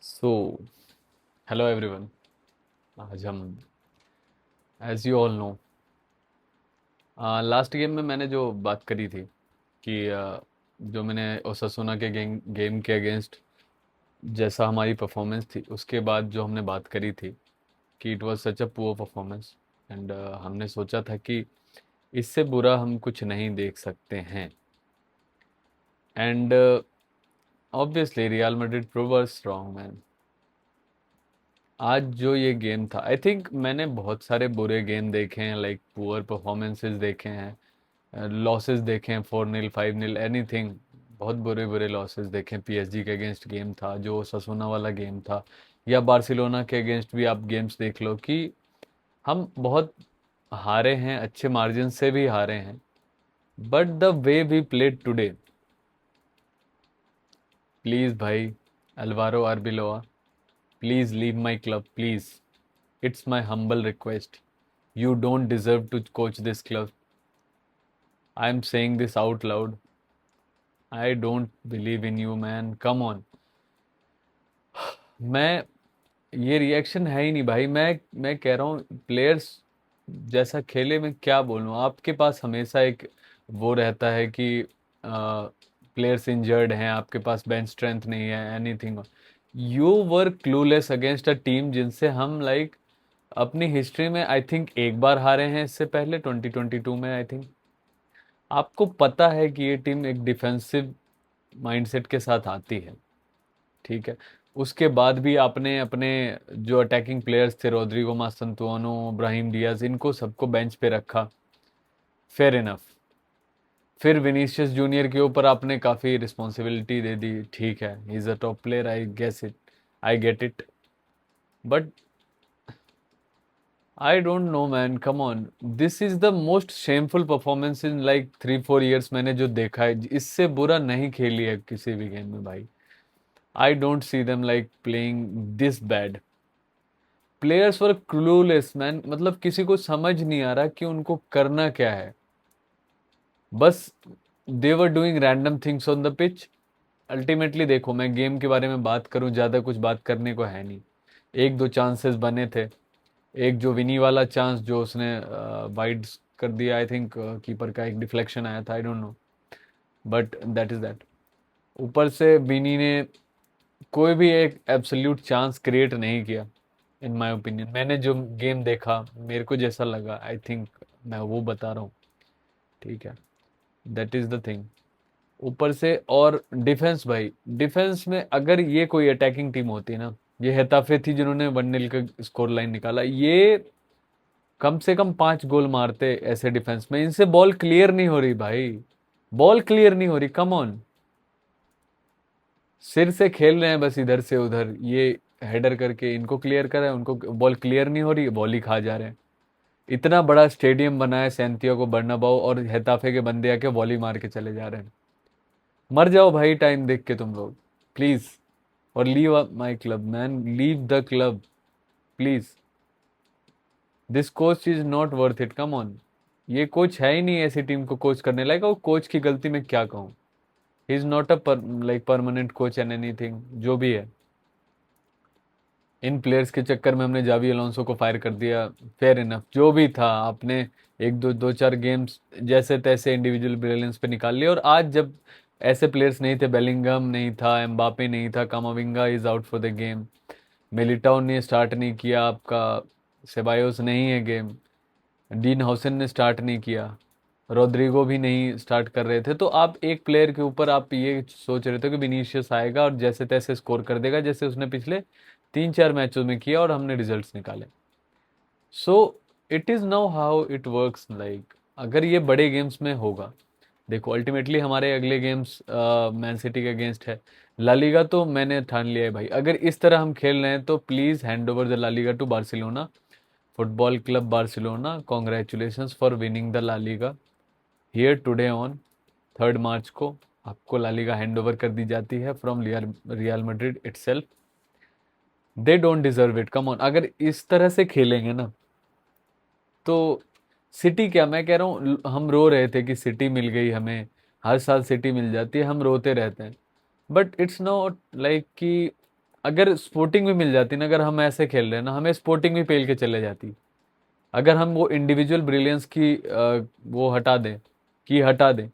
So hello everyone. आज हम as you all know last game में मैंने जो बात करी थी कि जो मैंने ओसासुना के गेम के अगेंस्ट जैसा हमारी परफॉर्मेंस थी उसके बाद जो हमने बात करी थी कि it was such a poor performance and हमने सोचा था कि इससे बुरा हम कुछ नहीं देख सकते हैं and obviously real Madrid prove us wrong man. आज जो ये गेम था आई थिंक मैंने बहुत सारे बुरे गेम देखे हैं, लाइक पुअर परफॉर्मेंसेस देखे हैं, लॉसेस देखे हैं, 4-0 5-0 एनीथिंग। बहुत बुरे बुरे लॉसेस देखे हैं। पीएसजी के अगेंस्ट गेम था जो ससुना वाला गेम था, या बार्सिलोना के अगेंस्ट भी आप गेम्स देख लो कि हम बहुत हारे हैं, अच्छे मार्जिन से भी हारे हैं। But the way we played today, please भाई, Alvaro Arbeloa, please leave my club please. It's my humble request. You don't deserve to coach this club. I'm saying this out loud. I don't believe in you, man. Come on. मैं ये reaction है ही नहीं भाई। मैं कह रहा हूँ players जैसा खेले, मैं क्या बोलूँ। आपके पास हमेशा एक वो रहता है कि प्लेयर्स इंजर्ड हैं, आपके पास बेंच स्ट्रेंथ नहीं है, anything. You were clueless against a team जिनसे हम लाइक अपनी हिस्ट्री में आई थिंक एक बार हारे हैं, इससे पहले 2022 में आई थिंक। आपको पता है कि ये टीम एक डिफेंसिव माइंडसेट के साथ आती है, ठीक है। उसके बाद भी आपने अपने जो अटैकिंग प्लेयर्स थे, रोड्रिगो मास्तुआनो, ब्राहिम डियाज, इनको सबको बेंच पे रखा, फेयर इनफ। फिर विनीशियस जूनियर के ऊपर आपने काफ़ी रिस्पॉन्सिबिलिटी दे दी, ठीक है, he is a top player, I guess it, I get it. But I don't know man, come on. This is the most shameful performance in like 3-4 years मैंने जो देखा है। इससे बुरा नहीं खेली है किसी भी गेम में भाई। I don't see them like playing this bad. Players were clueless man, मतलब किसी को समझ नहीं आ रहा कि उनको करना क्या है। बस they were doing random things on the pitch. Ultimately देखो, मैं गेम के बारे में बात करूं, ज़्यादा कुछ बात करने को है नहीं। एक दो चांसेस बने थे। एक जो विनी वाला चांस जो उसने वाइड कर दिया, आई थिंक कीपर का एक डिफ्लेक्शन आया था, I don't know, but that is that. ऊपर से विनी ने कोई भी एक एब्सोल्यूट चांस क्रिएट नहीं किया इन माय ओपिनियन। मैंने जो गेम देखा, मेरे को जैसा लगा, आई थिंक मैं वो बता रहा हूँ, ठीक है। That is the thing. ऊपर से और डिफेंस भाई, डिफेंस में अगर ये कोई अटैकिंग टीम होती ना, ये हेताफे थी जिन्होंने 1-0 का स्कोर लाइन निकाला, ये कम से कम 5 गोल मारते ऐसे डिफेंस में। इनसे बॉल क्लियर नहीं हो रही भाई, बॉल क्लियर नहीं हो रही, कम ऑन। सिर से खेल रहे हैं बस इधर से उधर, ये हेडर करके इनको क्लियर कर रहे हैं, उनको बॉल क्लियर नहीं हो रही, बॉल ही खा जा रहे हैं। इतना बड़ा स्टेडियम बनाया सैंतियागो बर्नाबाओ, और हेताफे के बंदे आके वॉली मार के चले जा रहे हैं। मर जाओ भाई टाइम देख के तुम लोग, प्लीज। और leave my club man, leave the club please. This coach is not worth it, come on. ये कोच है ही नहीं ऐसी टीम को कोच करने लायक। और कोच की गलती मैं क्या कहूँ, he is not a like permanent coach and anything, जो भी है। इन प्लेयर्स के चक्कर में हमने जावी अलोंसो को फायर कर दिया, फेयर इनफ। जो भी था आपने एक दो दो चार गेम्स जैसे तैसे इंडिविजुअल ब्रिलियंस पे निकाल लिया। और आज जब ऐसे प्लेयर्स नहीं थे, बेलिंगम नहीं था, एम्बापे नहीं था, कामाविंगा is out for the game, Militão ने स्टार्ट नहीं किया, आपका सेबायोस नहीं है गेम, डीन हाउसन ने स्टार्ट नहीं किया, रोड्रिगो भी नहीं स्टार्ट कर रहे थे। तो आप एक प्लेयर के ऊपर आप ये सोच रहे थे कि विनीशियस आएगा और जैसे तैसे स्कोर कर देगा, जैसे उसने पिछले 3-4 मैचों में किया, और हमने रिजल्ट्स निकाले। So it is now how it works like. अगर ये बड़े गेम्स में होगा, देखो अल्टीमेटली हमारे अगले गेम्स मैन सिटी के अगेंस्ट है। ला लीगा तो मैंने ठान लिया है भाई, अगर इस तरह हम खेल रहे हैं तो please hand over the La Liga to Barcelona football club Barcelona. Congratulations for winning the La Liga here today on 3 March को। आपको ला लीगा हैंड ओवर कर दी जाती है from real Madrid itself. They don't deserve it, come on. अगर इस तरह से खेलेंगे ना तो सिटी क्या, मैं कह रहा हूँ, हम रो रहे थे कि सिटी मिल गई हमें, हर साल सिटी मिल जाती है, हम रोते रहते हैं। बट इट्स नॉट लाइक कि अगर स्पोर्टिंग भी मिल जाती ना, अगर हम ऐसे खेल रहे हैं ना, हमें स्पोर्टिंग भी पेल के चले जाती। अगर हम वो इंडिविजुअल ब्रिलियंस की वो हटा दें,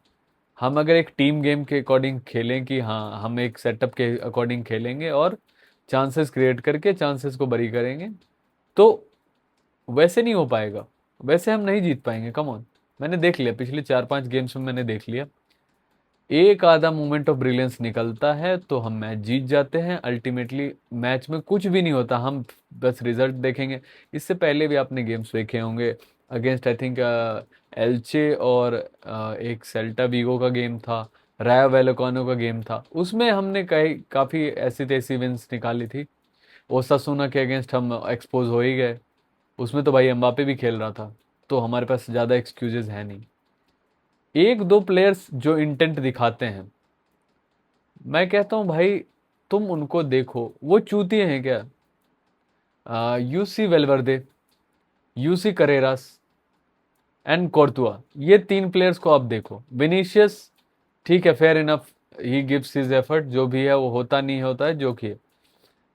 हम अगर एक टीम गेम के अकॉर्डिंग खेलें कि हाँ हम एक सेटअप के अकॉर्डिंग खेलेंगे और चांसेस क्रिएट करके चांसेस को बरी करेंगे, तो वैसे नहीं हो पाएगा, वैसे हम नहीं जीत पाएंगे। कम ऑन, मैंने देख लिया पिछले 4-5 गेम्स में, मैंने देख लिया एक आधा मोमेंट ऑफ ब्रिलियंस निकलता है तो हम मैच जीत जाते हैं। अल्टीमेटली मैच में कुछ भी नहीं होता, हम बस रिजल्ट देखेंगे। इससे पहले भी आपने गेम्स देखे होंगे, अगेंस्ट आई थिंक एल्चे और एक सेल्टा वीगो का गेम था, रायो वैलेकानो का गेम था, उसमें हमने कई काफ़ी ऐसी तैसी विंस निकाली थी। ओसासुना के अगेंस्ट हम एक्सपोज हो ही गए, उसमें तो भाई एम्बापे भी खेल रहा था, तो हमारे पास ज़्यादा एक्सक्यूजेज है नहीं। एक दो प्लेयर्स जो इंटेंट दिखाते हैं, मैं कहता हूँ भाई तुम उनको देखो, वो चूतिए हैं क्या? UC वेलवर्दे, UC Carreras and Courtois, ये तीन प्लेयर्स को आप देखो। विनीशियस ठीक है, fair enough, he gives his effort, जो भी है वो होता नहीं होता है जो कि है,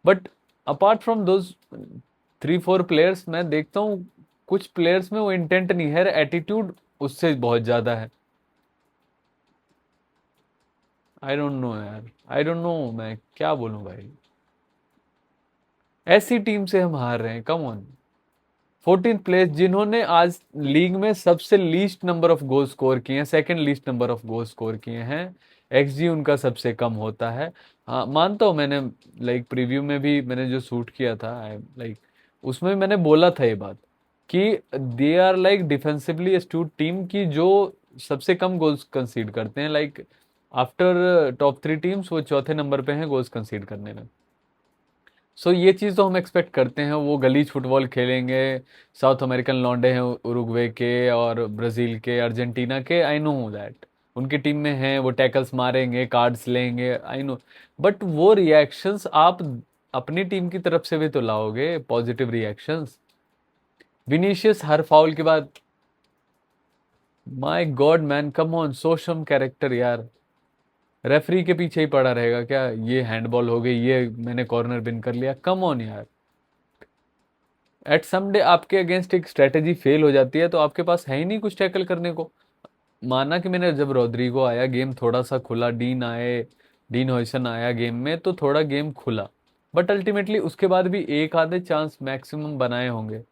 but apart from those 3-4 players मैं देखता हूँ कुछ प्लेयर्स में वो इंटेंट नहीं है, एटीट्यूड उससे बहुत ज़्यादा है। आई डोंट नो यार, आई डोंट नो, मैं क्या बोलूं भाई, ऐसी टीम से हम हार रहे हैं। कम ऑन, 14th प्लेस, जिन्होंने आज लीग में सबसे least number of goal score किए हैं, second least number of goal score किए हैं, एक्सजी उनका सबसे कम होता है। हाँ मानता हूँ, मैंने लाइक प्रीव्यू में भी मैंने जो शूट किया था, लाइक उसमें मैंने बोला था ये बात कि they are like defensively astute team की जो सबसे कम गोल्स कंसीड करते हैं, लाइक आफ्टर टॉप 3 टीम्स वो चौथे नंबर पे हैं गोल्स कंसीड करने में। सो ये चीज़ तो हम एक्सपेक्ट करते हैं, वो गलीज फुटबॉल खेलेंगे, साउथ अमेरिकन लौंडे हैं उरुग्वे के और ब्राज़ील के, अर्जेंटीना के, आई नो दैट उनकी टीम में हैं, वो टैकल्स मारेंगे, कार्ड्स लेंगे, आई नो, बट वो रिएक्शंस आप अपनी टीम की तरफ से भी तो लाओगे, पॉजिटिव रिएक्शंस। विनीशियस हर फाउल के बाद, my god man, come on, show some character यार। रेफरी के पीछे ही पड़ा रहेगा क्या, ये हैंडबॉल हो गई, ये मैंने कॉर्नर बिन कर लिया, कम ऑन यार। एट सम डे आपके अगेंस्ट एक स्ट्रेटेजी फेल हो जाती है तो आपके पास है ही नहीं कुछ टैकल करने को। माना कि मैंने जब रॉड्रिगो आया गेम थोड़ा सा खुला, डीन हॉयसन आया गेम में तो थोड़ा गेम खुला, बट अल्टीमेटली उसके बाद भी एक आधे चांस मैक्सिमम बनाए होंगे,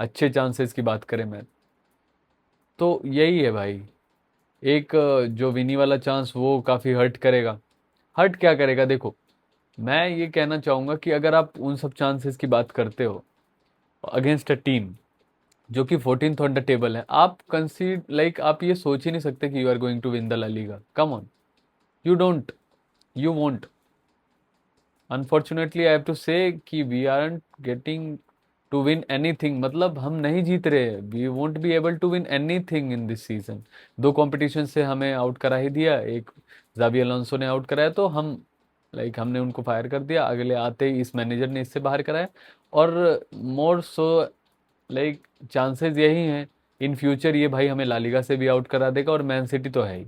अच्छे चांसेस की बात करें मैं, तो यही है भाई। एक जो विनी वाला चांस वो काफ़ी हर्ट करेगा। हर्ट क्या करेगा देखो, मैं ये कहना चाहूँगा कि अगर आप उन सब चांसेस की बात करते हो अगेंस्ट अ टीम जो कि 14th ऑन द टेबल है, आप कंसीड लाइक आप ये सोच ही नहीं सकते कि you are going to win the La Liga. Come on, you don't, you won't. Unfortunately I have to say कि we aren't getting to win anything, मतलब हम नहीं जीत रहे, we won't be able to win anything in this season. दो competition से हमें out करा ही दिया, एक जावी अलोंसो ने आउट कराया तो हम लाइक हमने उनको फायर कर दिया, अगले आते ही इस मैनेजर ने इससे बाहर कराया, और मोर सो लाइक चांसेस यही हैं इन फ्यूचर ये भाई हमें लालिगा से भी आउट करा देगा, और मैन सिटी तो है ही।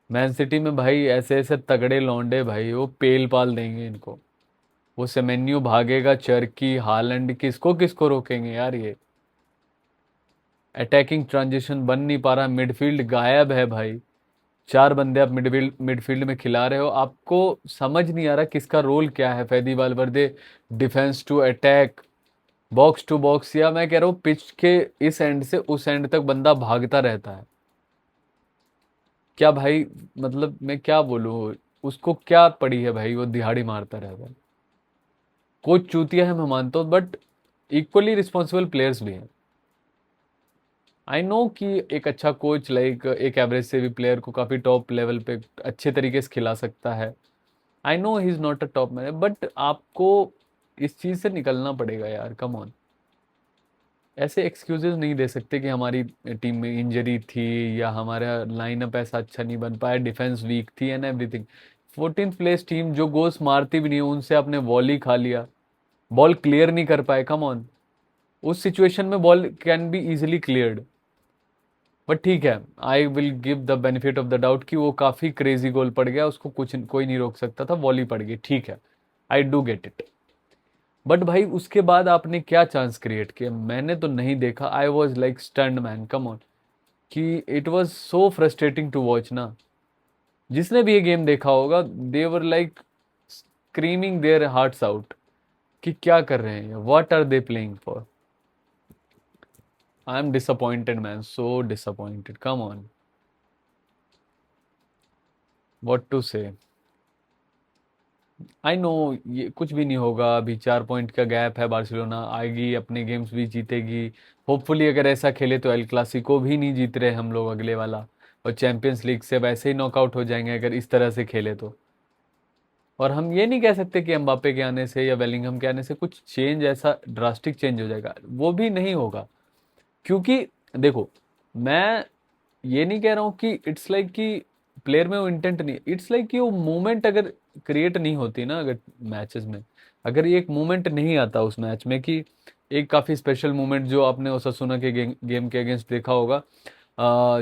मैन सिटी में भाई ऐसे ऐसे तगड़े लौंडे भाई, वो पेल पाल देंगे इनको। वो सेमेन्यू भागेगा, चर्की, हालैंड, किसको किसको रोकेंगे यार ये। अटैकिंग ट्रांजिशन बन नहीं पा रहा, मिडफील्ड गायब है भाई। चार बंदे आप मिडफील्ड में खिला रहे हो, आपको समझ नहीं आ रहा किसका रोल क्या है। Fede Valverde defence to attack, box to box, या मैं कह रहा हूँ पिच के इस एंड से उस एंड तक बंदा भागता रहता है। क्या भाई, मतलब मैं क्या बोलूँ, उसको क्या पड़ी है भाई, वो दिहाड़ी मारता रहता है। कोच चूतिया है मैं मानता हूँ, बट इक्वली रिस्पॉन्सिबल प्लेयर्स भी हैं। आई नो कि एक अच्छा कोच लाइक एक एवरेज से भी प्लेयर को काफ़ी टॉप लेवल पे अच्छे तरीके से खिला सकता है। I know he is not a top man, but आपको इस चीज़ से निकलना पड़ेगा यार। कम ऑन, ऐसे एक्सक्यूजेस नहीं दे सकते कि हमारी टीम में इंजरी थी या हमारा लाइनअप ऐसा अच्छा नहीं बन पाया, डिफेंस वीक थी and everything. 14th place team जो गोल्स मारती भी नहीं है उनसे आपने वॉली खा लिया, बॉल क्लियर नहीं कर पाए। कम ऑन, उस सिचुएशन में ball can be easily cleared, but ठीक है, I will give the benefit of the doubt कि वो काफ़ी क्रेजी गोल पड़ गया, उसको कुछ कोई नहीं रोक सकता था, वॉली पड़ गई, ठीक है। I do gate it, but भाई उसके बाद आपने क्या चांस क्रिएट किया, मैंने तो नहीं देखा। I was like stunned man, come on, कि it was so frustrating to watch ना। जिसने भी ये गेम देखा होगा, they were like screaming their hearts out कि क्या कर रहे हैं, what are they playing for. I am disappointed man, so disappointed, come on, what to say. I no ये कुछ भी नहीं होगा, अभी 4 पॉइंट का गैप है, बार्सिलोना आएगी, अपने गेम्स भी जीतेगी। होपफुली अगर ऐसा खेले तो एल क्लासिको भी नहीं जीत रहे हम लोग अगले वाला, और चैंपियंस लीग से वैसे ही नॉकआउट हो जाएंगे अगर इस तरह से खेले तो। और हम ये नहीं कह सकते कि एम्बापे के आने से या बेलिंगम के आने से कुछ चेंज, ऐसा ड्रास्टिक चेंज हो जाएगा, वो भी नहीं होगा। क्योंकि देखो, मैं ये नहीं कह रहा हूँ कि इट्स लाइक कि प्लेयर में वो इंटेंट नहीं, इट्स लाइक कि वो मूवमेंट अगर क्रिएट नहीं होती ना, अगर मैचेस में, अगर ये एक मूवमेंट नहीं आता उस मैच में, कि एक काफ़ी स्पेशल मूवमेंट जो आपने ओसासुना के गेम के अगेंस्ट देखा होगा,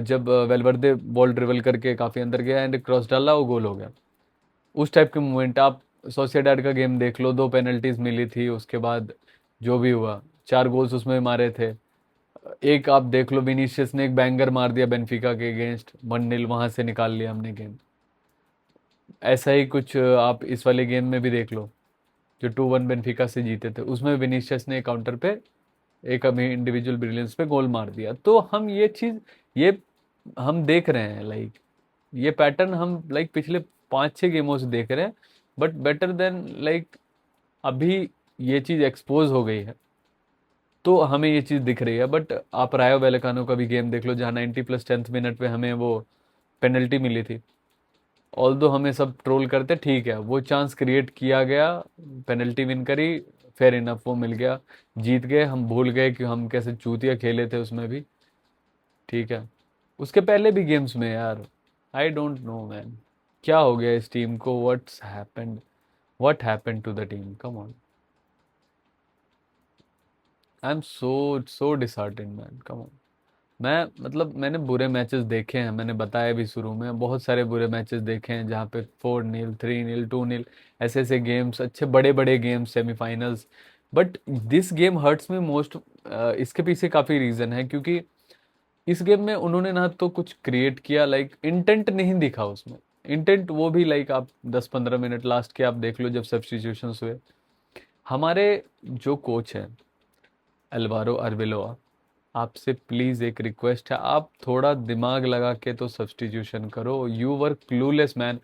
जब वेलवर्दे बॉल ड्रिबल करके काफ़ी अंदर गया एंड क्रॉस डाला, वो गोल हो गया। उस टाइप के मूवमेंट आप सोसिएडाड का गेम देख लो, 2 पेनल्टीज मिली थी, उसके बाद जो भी हुआ, 4 गोल्स उसमें मारे थे। एक आप देख लो, विनीशियस ने एक बैंगर मार दिया बेंफिका के अगेंस्ट, 1-0 वहां से निकाल लिया हमने गेम। ऐसा ही कुछ आप इस वाले गेम में भी देख लो, जो 2-1 बेंफिका से जीते थे, उसमें विनीशियस ने काउंटर पे एक अभी इंडिविजुअल ब्रिलियंस पे गोल मार दिया। तो हम ये चीज, ये हम देख रहे हैं, लाइक ये पैटर्न हम लाइक पिछले 5-6 गेमों से देख रहे हैं, बट बेटर देन लाइक अभी ये चीज एक्सपोज हो गई है, तो हमें ये चीज दिख रही है। बट आप रायो वेलेकानो का भी गेम देख लो, जहाँ 90+10th मिनट पे हमें वो पेनल्टी मिली थी। ऑल्दो हमें सब ट्रोल करते, ठीक है, वो चांस क्रिएट किया गया, पेनल्टी विन करी, फेयर इनफ वो मिल गया, जीत गए, हम भूल गए कि हम कैसे चूतिया खेले थे उसमें भी, ठीक है। उसके पहले भी गेम्स में यार, आई डोंट नो मैन, क्या हो गया इस टीम को, what happened to the team, come on. I am so disheartened man, come on. मैं मतलब मैंने बुरे मैचेस देखे हैं, मैंने बताया भी शुरू में, बहुत सारे बुरे मैचेस देखे हैं जहाँ पे 4-0, 3-0, 2-0, ऐसे ऐसे गेम्स, अच्छे बड़े बड़े games, semifinals. But this game hurts me most. इसके पीछे काफ़ी रीज़न है, क्योंकि इस गेम में उन्होंने ना तो कुछ क्रिएट किया, लाइक इंटेंट नहीं दिखा उसमें। इंटेंट वो भी लाइक आप 10-15 मिनट लास्ट के आप देख लो, जब सब्स्टिट्यूशंस हुए, हमारे जो कोच हैं एल्वारो अरबिलोआ, आपसे प्लीज़ एक रिक्वेस्ट है, आप थोड़ा दिमाग लगा के तो सब्स्टिट्यूशन करो। You were clueless man.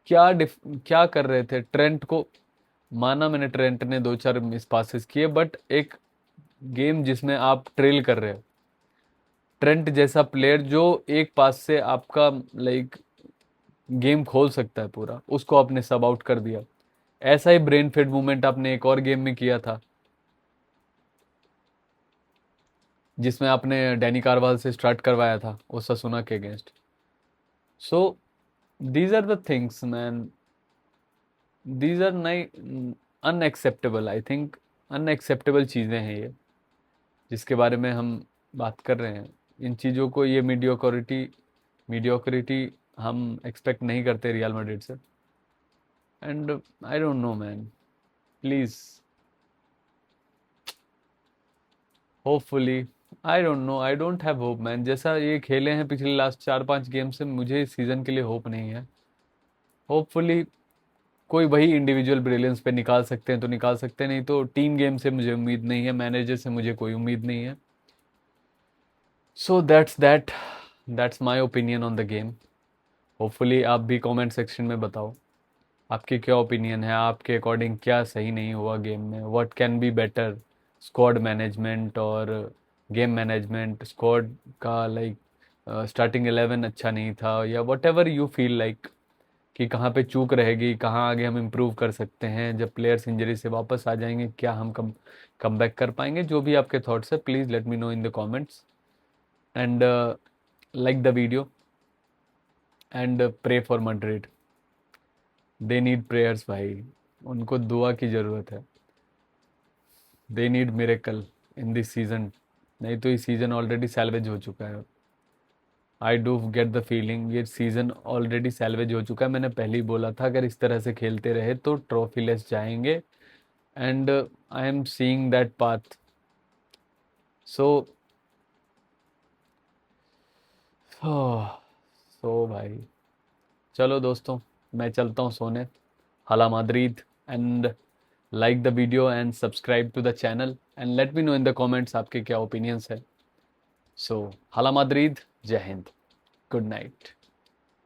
क्या कर रहे थे ट्रेंट को, माना मैंने ट्रेंट ने 2-4 मिस पासेस किए, बट एक गेम जिसमें आप ट्रेल कर रहे हो, ट्रेंट जैसा प्लेयर जो एक पास से आपका लाइक गेम खोल सकता है पूरा, उसको आपने सब आउट कर दिया। ऐसा ही ब्रेन फेड मूवमेंट आपने एक और गेम में किया था, जिसमें आपने डैनी कार्वाल से स्टार्ट करवाया था ओसासुना के against. So these are the things man, these are nigh unacceptable, I think unacceptable चीज़ें हैं ये, जिसके बारे में हम बात कर रहे हैं। इन चीज़ों को, ये मीडियोक्रिटी हम एक्सपेक्ट नहीं करते रियल मैड्रिड से। And I don't know man, please, hopefully, I don't know, I don't have hope man. जैसा ये खेले हैं पिछले लास्ट 4-5 गेम से, मुझे इस सीज़न के लिए होप नहीं है। होपफुली कोई वही इंडिविजुअल ब्रिलियंस पे निकाल सकते हैं तो निकाल सकते हैं, नहीं तो टीम गेम से मुझे उम्मीद नहीं है, मैनेजर से मुझे कोई उम्मीद नहीं है। So that's my opinion on the game. Hopefully आप भी कमेंट सेक्शन में बताओ आपकी क्या ओपिनियन है, आपके अकॉर्डिंग क्या सही नहीं हुआ गेम में, what can be better, squad management और गेम मैनेजमेंट, स्क्वाड का लाइक स्टार्टिंग 11 अच्छा नहीं था, या what ever you feel like, कि कहाँ पे चूक रहेगी, कहाँ आगे हम इम्प्रूव कर सकते हैं, जब प्लेयर्स इंजरी से वापस आ जाएंगे क्या हम कम बैक कर पाएंगे। जो भी आपके थॉट्स है, please let me know in the comments, and like the video, and pray for Madrid. They need prayers भाई, उनको दुआ की ज़रूरत है। They need miracle in this season, नहीं तो ये सीज़न ऑलरेडी सैल्वेज हो चुका है। I do get the feeling ये सीज़न ऑलरेडी सैल्वेज हो चुका है। मैंने पहले ही बोला था अगर इस तरह से खेलते रहे तो ट्रॉफी लेस जाएंगे, and I am seeing that path. So भाई चलो दोस्तों, मैं चलता हूँ सोने। Hala Madrid, and like the video and subscribe to the channel and let me know in the comments आपके क्या ओपिनियंस है। सो हाला माद्रिद, जय हिंद, गुड नाइट।